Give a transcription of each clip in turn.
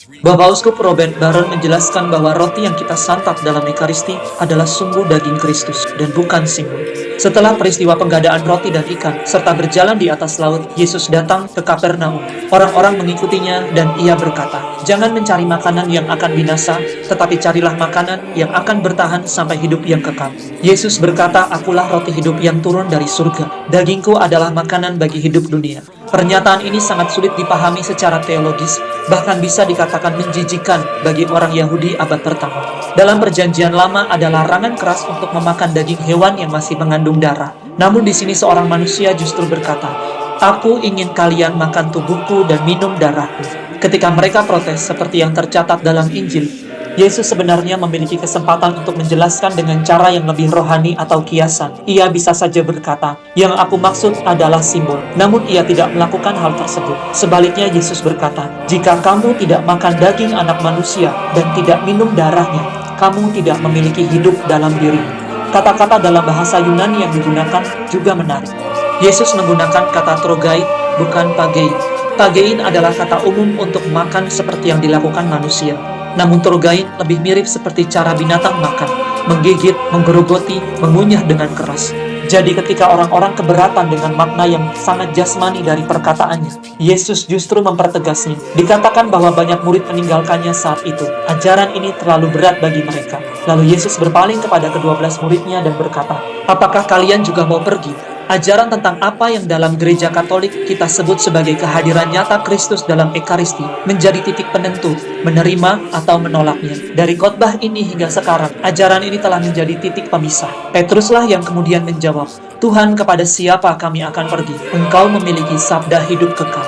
Bapak Uskup Robert Barron menjelaskan bahwa roti yang kita santap dalam Ekaristi adalah sungguh daging Kristus dan bukan simbol. Setelah peristiwa penggadaan roti dan ikan, serta berjalan di atas laut, Yesus datang ke Kapernaum. Orang-orang mengikutinya dan ia berkata, "Jangan mencari makanan yang akan binasa, tetapi carilah makanan yang akan bertahan sampai hidup yang kekal." Yesus berkata, "Akulah roti hidup yang turun dari surga. Dagingku adalah makanan bagi hidup dunia." Pernyataan ini sangat sulit dipahami secara teologis, bahkan bisa dikatakan menjijikan bagi orang Yahudi abad pertama. Dalam Perjanjian Lama ada larangan keras untuk memakan daging hewan yang masih mengandung darah. Namun di sini seorang manusia justru berkata, "Aku ingin kalian makan tubuhku dan minum darahku." Ketika mereka protes seperti yang tercatat dalam Injil, Yesus sebenarnya memiliki kesempatan untuk menjelaskan dengan cara yang lebih rohani atau kiasan. Ia bisa saja berkata, "Yang aku maksud adalah simbol." Namun ia tidak melakukan hal tersebut. Sebaliknya Yesus berkata, "Jika kamu tidak makan daging anak manusia dan tidak minum darahnya, kamu tidak memiliki hidup dalam dirimu." Kata-kata dalam bahasa Yunani yang digunakan juga menarik. Yesus menggunakan kata trogait, bukan pagein. Pagein adalah kata umum untuk makan seperti yang dilakukan manusia. Namun trogain lebih mirip seperti cara binatang makan, menggigit, menggerogoti, mengunyah dengan keras. Jadi ketika orang-orang keberatan dengan makna yang sangat jasmani dari perkataannya, Yesus justru mempertegasnya. Dikatakan bahwa banyak murid meninggalkannya saat itu. Ajaran ini terlalu berat bagi mereka. Lalu Yesus berpaling kepada ke-12 muridnya dan berkata, "Apakah kalian juga mau pergi?" Ajaran tentang apa yang dalam gereja Katolik kita sebut sebagai kehadiran nyata Kristus dalam Ekaristi menjadi titik penentu, menerima atau menolaknya. Dari khotbah ini hingga sekarang, ajaran ini telah menjadi titik pemisah. Petruslah yang kemudian menjawab, "Tuhan, kepada siapa kami akan pergi? Engkau memiliki sabda hidup kekal."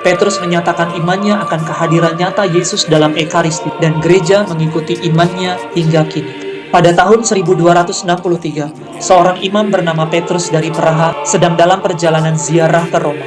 Petrus menyatakan imannya akan kehadiran nyata Yesus dalam Ekaristi, dan gereja mengikuti imannya hingga kini. Pada tahun 1263, seorang imam bernama Petrus dari Praha sedang dalam perjalanan ziarah ke Roma.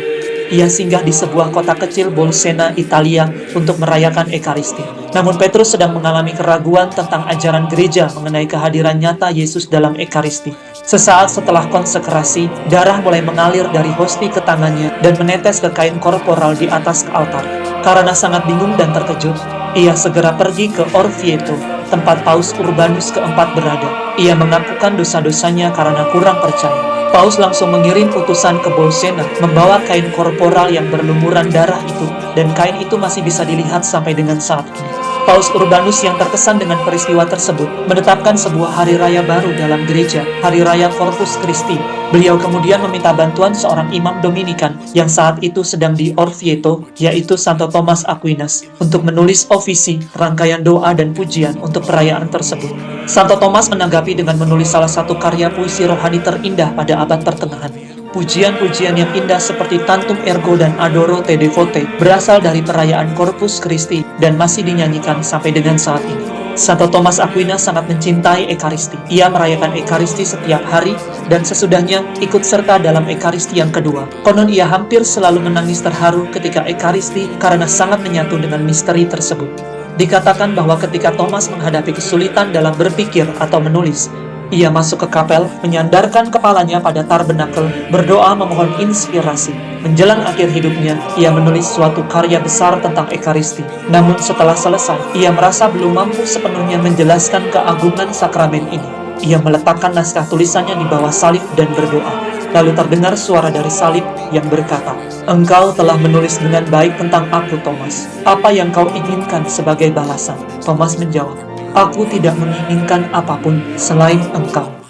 Ia singgah di sebuah kota kecil Bolsena, Italia untuk merayakan Ekaristi. Namun Petrus sedang mengalami keraguan tentang ajaran gereja mengenai kehadiran nyata Yesus dalam Ekaristi. Sesaat setelah konsekrasi, darah mulai mengalir dari hosti ke tangannya dan menetes ke kain korporal di atas altar. Karena sangat bingung dan terkejut, ia segera pergi ke Orvieto, tempat Paus Urbanus keempat berada. Ia mengakukan dosa-dosanya karena kurang percaya. Paus langsung mengirim utusan ke Bolsena, membawa kain korporal yang berlumuran darah itu, dan kain itu masih bisa dilihat sampai dengan saat ini. Paus Urbanus yang terkesan dengan peristiwa tersebut menetapkan sebuah hari raya baru dalam gereja, Hari Raya Corpus Christi. Beliau kemudian meminta bantuan seorang imam Dominikan yang saat itu sedang di Orvieto, yaitu Santo Thomas Aquinas, untuk menulis ofisi, rangkaian doa dan pujian untuk perayaan tersebut. Santo Thomas menanggapi dengan menulis salah satu karya puisi rohani terindah pada abad pertengahan. Pujian-pujian yang indah seperti Tantum Ergo dan Adoro Te Devote berasal dari perayaan Corpus Christi dan masih dinyanyikan sampai dengan saat ini. Santo Thomas Aquinas sangat mencintai Ekaristi. Ia merayakan Ekaristi setiap hari dan sesudahnya ikut serta dalam Ekaristi yang kedua. Konon ia hampir selalu menangis terharu ketika Ekaristi karena sangat menyatu dengan misteri tersebut. Dikatakan bahwa ketika Thomas menghadapi kesulitan dalam berpikir atau menulis, ia masuk ke kapel, menyandarkan kepalanya pada tabernakel, berdoa memohon inspirasi. Menjelang akhir hidupnya, ia menulis suatu karya besar tentang Ekaristi. Namun setelah selesai, ia merasa belum mampu sepenuhnya menjelaskan keagungan sakramen ini. Ia meletakkan naskah tulisannya di bawah salib dan berdoa. Lalu terdengar suara dari salib yang berkata, "Engkau telah menulis dengan baik tentang aku, Thomas. Apa yang kau inginkan sebagai balasan?" Thomas menjawab, "Aku tidak menginginkan apapun selain engkau."